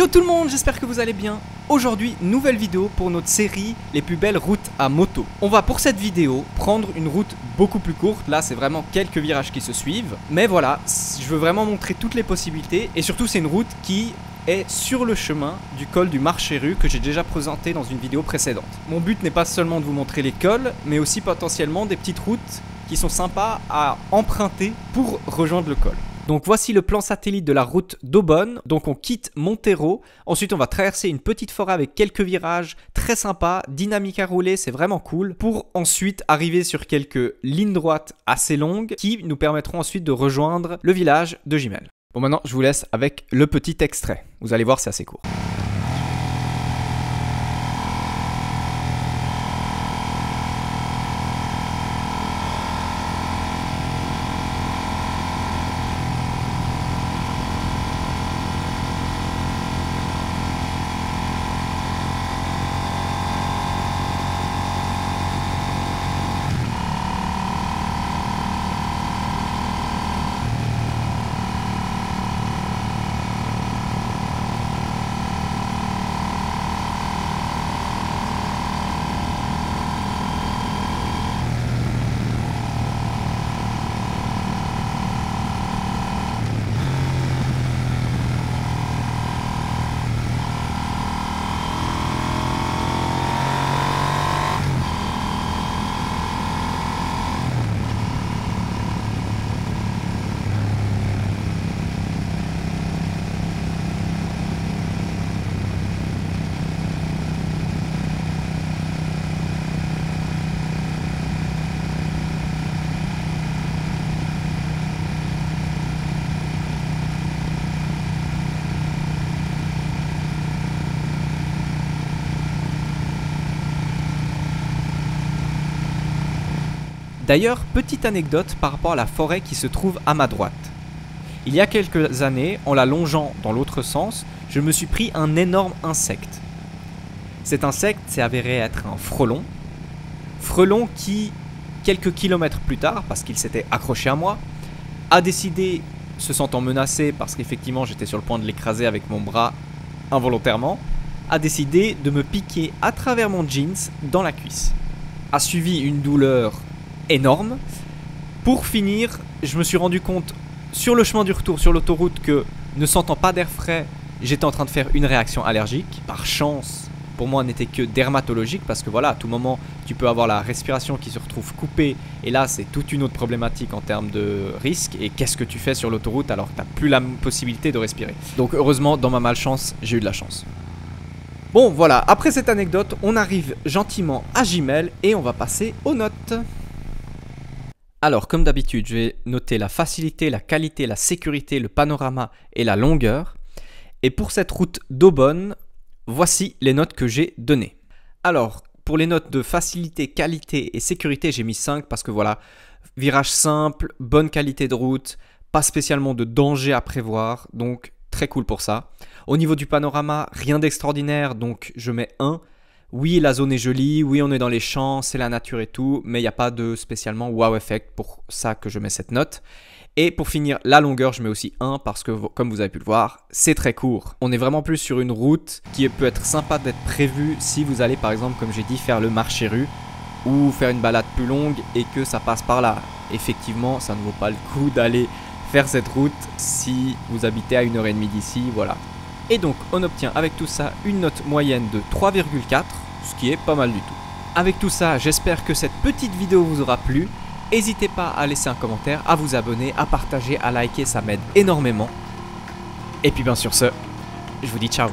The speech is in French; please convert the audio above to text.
Yo tout le monde, j'espère que vous allez bien. Aujourd'hui, nouvelle vidéo pour notre série les plus belles routes à moto. On va pour cette vidéo prendre une route beaucoup plus courte. Là, c'est vraiment quelques virages qui se suivent. Mais voilà, je veux vraiment montrer toutes les possibilités. Et surtout, c'est une route qui est sur le chemin du col du Marcheru que j'ai déjà présenté dans une vidéo précédente. Mon but n'est pas seulement de vous montrer les cols, mais aussi potentiellement des petites routes qui sont sympas à emprunter pour rejoindre le col. Donc voici le plan satellite de la route d'Aubonne. Donc on quitte Montero, ensuite on va traverser une petite forêt avec quelques virages très sympas, dynamique à rouler, c'est vraiment cool, pour ensuite arriver sur quelques lignes droites assez longues qui nous permettront ensuite de rejoindre le village de Gimel. Bon, maintenant je vous laisse avec le petit extrait, vous allez voir, c'est assez court. D'ailleurs, petite anecdote par rapport à la forêt qui se trouve à ma droite. Il y a quelques années, en la longeant dans l'autre sens, je me suis pris un énorme insecte. Cet insecte s'est avéré être un frelon. Frelon qui, quelques kilomètres plus tard, parce qu'il s'était accroché à moi, a décidé, se sentant menacé parce qu'effectivement j'étais sur le point de l'écraser avec mon bras involontairement, a décidé de me piquer à travers mon jeans dans la cuisse. A suivi une douleur énorme. Pour finir, je me suis rendu compte sur le chemin du retour sur l'autoroute que, ne sentant pas d'air frais, j'étais en train de faire une réaction allergique. Par chance, pour moi, n'était que dermatologique parce que voilà, à tout moment, tu peux avoir la respiration qui se retrouve coupée et là, c'est toute une autre problématique en termes de risque. Et qu'est-ce que tu fais sur l'autoroute alors que tu n'as plus la possibilité de respirer? Donc heureusement, dans ma malchance, j'ai eu de la chance. Bon, voilà, après cette anecdote, on arrive gentiment à Gimel et on va passer aux notes. Alors, comme d'habitude, je vais noter la facilité, la qualité, la sécurité, le panorama et la longueur. Et pour cette route d'Aubonne, voici les notes que j'ai données. Alors, pour les notes de facilité, qualité et sécurité, j'ai mis 5 parce que voilà, virage simple, bonne qualité de route, pas spécialement de danger à prévoir, donc très cool pour ça. Au niveau du panorama, rien d'extraordinaire, donc je mets 1. Oui, la zone est jolie, oui, on est dans les champs, c'est la nature et tout, mais il n'y a pas de spécialement wow effect, pour ça que je mets cette note. Et pour finir, la longueur, je mets aussi 1 parce que, comme vous avez pu le voir, c'est très court. On est vraiment plus sur une route qui peut être sympa d'être prévue si vous allez, par exemple, comme j'ai dit, faire le Marcheru ou faire une balade plus longue et que ça passe par là. Effectivement, ça ne vaut pas le coup d'aller faire cette route si vous habitez à 1h30 d'ici, voilà. Et donc, on obtient avec tout ça une note moyenne de 3,4, ce qui est pas mal du tout. Avec tout ça, j'espère que cette petite vidéo vous aura plu. N'hésitez pas à laisser un commentaire, à vous abonner, à partager, à liker, ça m'aide énormément. Et puis bien sur ce, je vous dis ciao.